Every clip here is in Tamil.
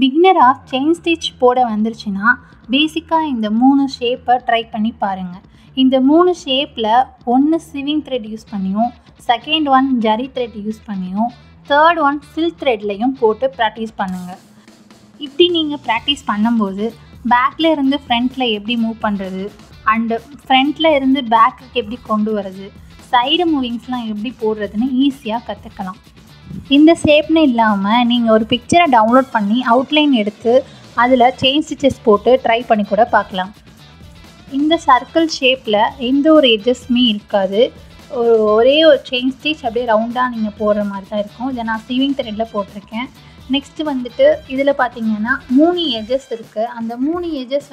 பிகினராக செயின் ஸ்டிச் போட வந்துருச்சுன்னா பேசிக்காக இந்த 3 ஷேப்பை ட்ரை பண்ணி பாருங்கள். இந்த 3 ஷேப்பில் ஒன்று சிவிங் த்ரெட் யூஸ் பண்ணியும், second one zari thread use பண்ணியும், தேர்ட் ஒன் சில்க் த்ரெட்லையும் போட்டு ப்ராக்டிஸ் பண்ணுங்கள். இப்படி நீங்கள் ப்ராக்டிஸ் பண்ணும்போது பேக்கில் இருந்து ஃப்ரண்ட்டில் எப்படி மூவ் பண்ணுறது அண்டு ஃப்ரண்ட்டில் இருந்து பேக்குக்கு எப்படி கொண்டு வர்றது, சைடு மூவிங்ஸ்லாம் எப்படி போடுறதுன்னு ஈஸியாக கற்றுக்கலாம். இந்த ஷேப்னு இல்லாமல் நீங்கள் ஒரு பிக்சரை டவுன்லோட் பண்ணி அவுட்லைன் எடுத்து அதில் செயின் ஸ்டிச்சஸ் போட்டு ட்ரை பண்ணி கூட பார்க்கலாம். இந்த சர்க்கிள் ஷேப்பில் எந்த ஒரு எட்ஜஸ்மே இருக்காது. ஒரே ஒரு செயின் ஸ்டிச் அப்படியே ரவுண்டாக நீங்கள் போடுற மாதிரி தான் இருக்கும். இதை நான் சீவிங் த்ரெட்டில் போட்டிருக்கேன். நெக்ஸ்ட்டு வந்துட்டு இதில் பார்த்தீங்கன்னா 3 எட்ஜஸ் இருக்குது. அந்த 3 எட்ஜஸ்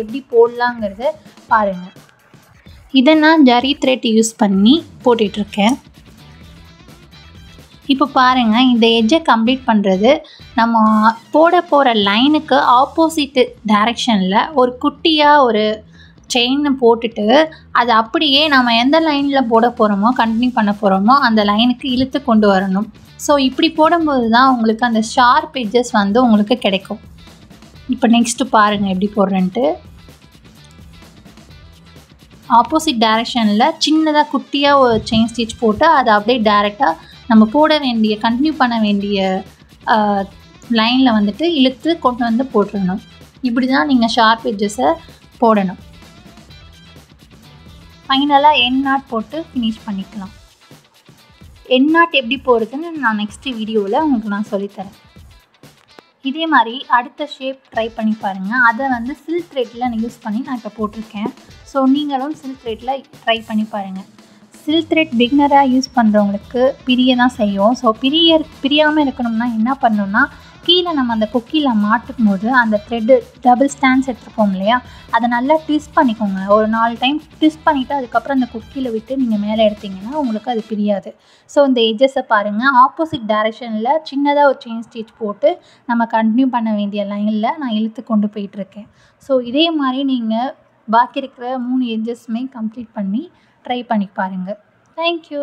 எப்படி போடலாங்கிறத பாருங்கள். இதை நான் ஜரி த்ரெட் யூஸ் பண்ணி போட்டுட்ருக்கேன். இப்போ பாருங்கள், இந்த எட்ஜை கம்ப்ளீட் பண்ணுறது நம்ம போட போகிற லைனுக்கு ஆப்போசிட்டு டைரெக்ஷனில் ஒரு குட்டியாக ஒரு செயினை போட்டுட்டு அதை அப்படியே நம்ம எந்த லைனில் போட போகிறோமோ கண்டினியூ பண்ண போகிறோமோ அந்த லைனுக்கு இழுத்து கொண்டு வரணும். ஸோ இப்படி போடும்போது தான் உங்களுக்கு அந்த ஷார்ப் எட்ஜஸ் உங்களுக்கு கிடைக்கும். இப்போ நெக்ஸ்ட்டு பாருங்கள் எப்படி போடுறேன்ட்டு. ஆப்போசிட் டைரெக்ஷனில் சின்னதாக குட்டியாக ஒரு செயின் ஸ்டிச் போட்டு அதை அப்படியே டைரெக்டாக நம்ம போட வேண்டிய கண்டினியூ பண்ண வேண்டிய லைனில் இழுத்து கொண்டு வந்து போட்டுடணும். இப்படி தான் நீங்கள் ஷார்ப் எட்ஜஸை போடணும். ஃபைனலாக எண்ட் நாட் போட்டு ஃபினிஷ் பண்ணிக்கலாம். எண்ட் நாட் எப்படி போடுறதுன்னு நான் நெக்ஸ்ட்டு வீடியோவில் உங்களுக்கு நான் சொல்லித்தரேன். இதே மாதிரி அடுத்த ஷேப் ட்ரை பண்ணி பாருங்கள். அதை சில்க் த்ரெட்டில் யூஸ் பண்ணி நான் இப்போ போட்டிருக்கேன். ஸோ நீங்களும் சில்க் த்ரெட்டில் ட்ரை பண்ணி பாருங்கள். சில்க் த்ரெட் பிகினராக யூஸ் பண்ணுறவங்களுக்கு பிரிய தான் செய்யும். ஸோ பிரியாமல் இருக்கணும்னா என்ன பண்ணணும்னா, கீழே நம்ம அந்த கொக்கியில் மாட்டும் போது அந்த த்ரெட்டு டபுள் ஸ்டாண்ட்ஸ் எடுத்துருப்போம் இல்லையா, அதை நல்லா ட்விஸ்ட் பண்ணிக்கோங்க. ஒரு 4 டைம் ட்விஸ்ட் பண்ணிவிட்டு அதுக்கப்புறம் அந்த கொக்கியில் விட்டு நீங்கள் மேலே எடுத்திங்கன்னா உங்களுக்கு அது பிரியாது. ஸோ இந்த எட்ஜஸை பாருங்கள், ஆப்போசிட் டைரெக்ஷனில் சின்னதாக ஒரு செயின் ஸ்டிச் போட்டு நம்ம கண்டினியூ பண்ண வேண்டிய லைனில் நான் இழுத்து கொண்டு போயிட்டுருக்கேன். ஸோ இதே மாதிரி நீங்கள் பாக்கி இருக்கிற 3 எட்ஜஸுமே கம்ப்ளீட் பண்ணி ட்ரை பண்ணி பாருங்கள். தேங்க்யூ.